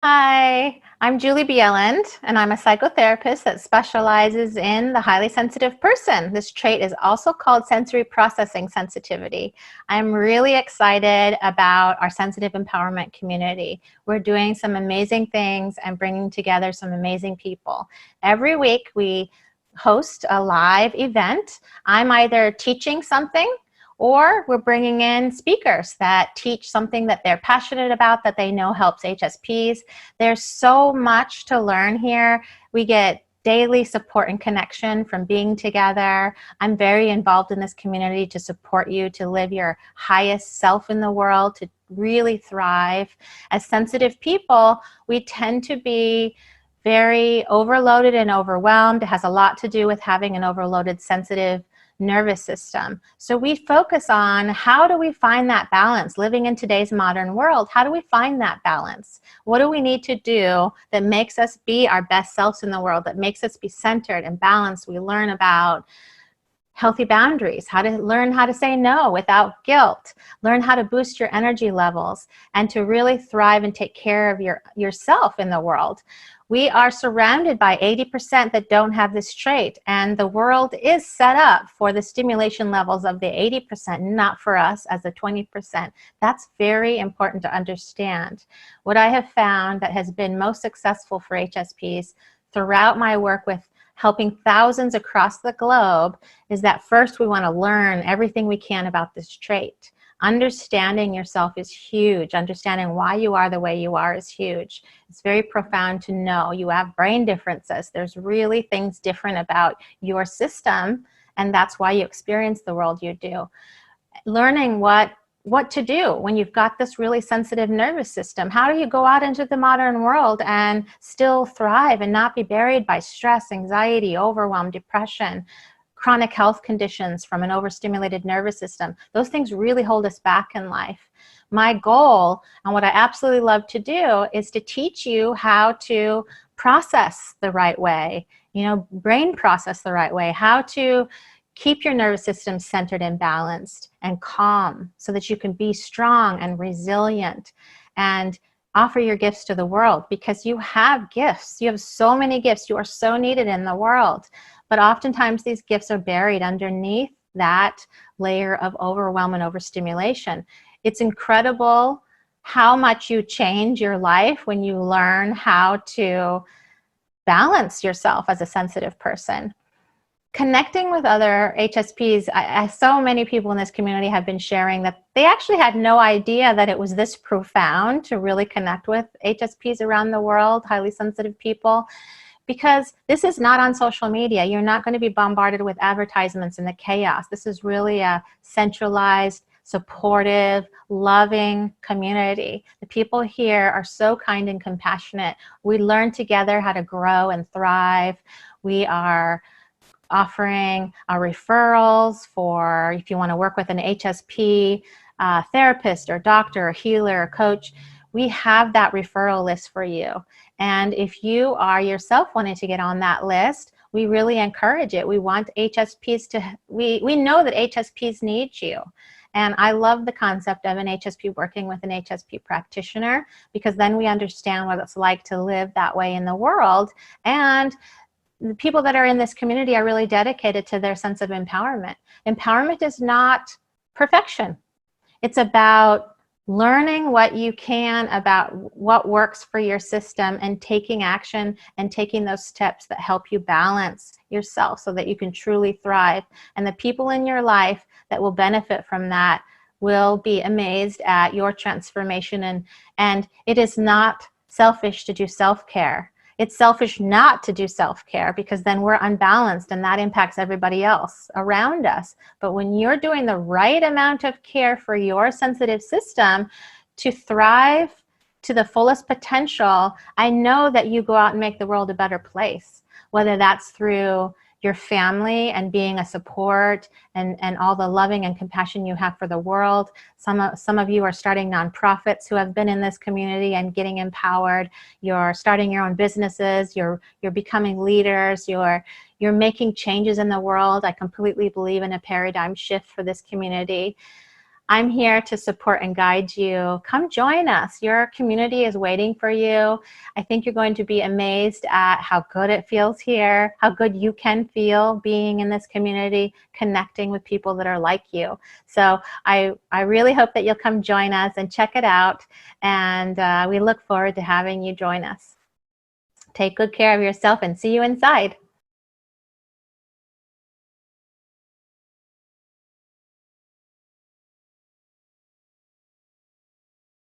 Hi, I'm Julie Bjelland, and I'm a psychotherapist that specializes in the highly sensitive person. This trait is also called sensory processing sensitivity. I'm really excited about our sensitive empowerment community. We're doing some amazing things and bringing together some amazing people. Every week we host a live event. I'm either teaching something or we're bringing in speakers that teach something that they're passionate about, that they know helps HSPs. There's so much to learn here. We get daily support and connection from being together. I'm very involved in this community to support you to live your highest self in the world, to really thrive. As sensitive people, we tend to be very overloaded and overwhelmed. It has a lot to do with having an overloaded sensitive nervous system. So we focus on how do we find that balance living in today's modern world? How do we find that balance? What do we need to do that makes us be our best selves in the world, that makes us be centered and balanced? We learn about healthy boundaries, how to learn how to say no without guilt, learn how to boost your energy levels, and to really thrive and take care of yourself in the world. We are surrounded by 80% that don't have this trait, and the world is set up for the stimulation levels of the 80%, not for us as the 20%. That's very important to understand. What I have found that has been most successful for HSPs throughout my work with helping thousands across the globe is that first we want to learn everything we can about this trait. Understanding yourself is huge. Understanding why you are the way you are is huge. It's very profound to know you have brain differences. There's really things different about your system, and that's why you experience the world you do. Learning what to do when you've got this really sensitive nervous system. How do you go out into the modern world and still thrive and not be buried by stress, anxiety, overwhelm, depression, chronic health conditions from an overstimulated nervous system? Those things really hold us back in life. My goal, and what I absolutely love to do, is to teach you how to process the right way, brain process the right way, how to keep your nervous system centered and balanced and calm so that you can be strong and resilient and offer your gifts to the world, because you have gifts. You have so many gifts. You are so needed in the world. But oftentimes these gifts are buried underneath that layer of overwhelm and overstimulation. It's incredible how much you change your life when you learn how to balance yourself as a sensitive person. Connecting with other HSPs, so many people in this community have been sharing that they actually had no idea that it was this profound to really connect with HSPs around the world, highly sensitive people, because this is not on social media. You're not going to be bombarded with advertisements and the chaos. This is really a centralized, supportive, loving community. The people here are so kind and compassionate. We learn together how to grow and thrive. We are offering referrals for if you want to work with an HSP therapist or doctor or healer or coach. We have that referral list for you. And if you are yourself wanting to get on that list, we really encourage it. We want HSPs to, we know that HSPs need you. And I love the concept of an HSP working with an HSP practitioner, because then we understand what it's like to live that way in the world. And the people that are in this community are really dedicated to their sense of empowerment. Empowerment is not perfection. It's about learning what you can about what works for your system and taking action and taking those steps that help you balance yourself so that you can truly thrive. And the people in your life that will benefit from that will be amazed at your transformation. And it is not selfish to do self-care. It's selfish not to do self-care, because then we're unbalanced and that impacts everybody else around us. But when you're doing the right amount of care for your sensitive system to thrive to the fullest potential, I know that you go out and make the world a better place, whether that's through your family and being a support and all the loving and compassion you have for the world. Some of you are starting nonprofits who have been in this community and getting empowered. You're starting your own businesses. You're becoming leaders. You're making changes in the world. I completely believe in a paradigm shift for this community. I'm here to support and guide you. Come join us. Your community is waiting for you. I think you're going to be amazed at how good it feels here, how good you can feel being in this community, connecting with people that are like you. So I really hope that you'll come join us and check it out. And we look forward to having you join us. Take good care of yourself and see you inside.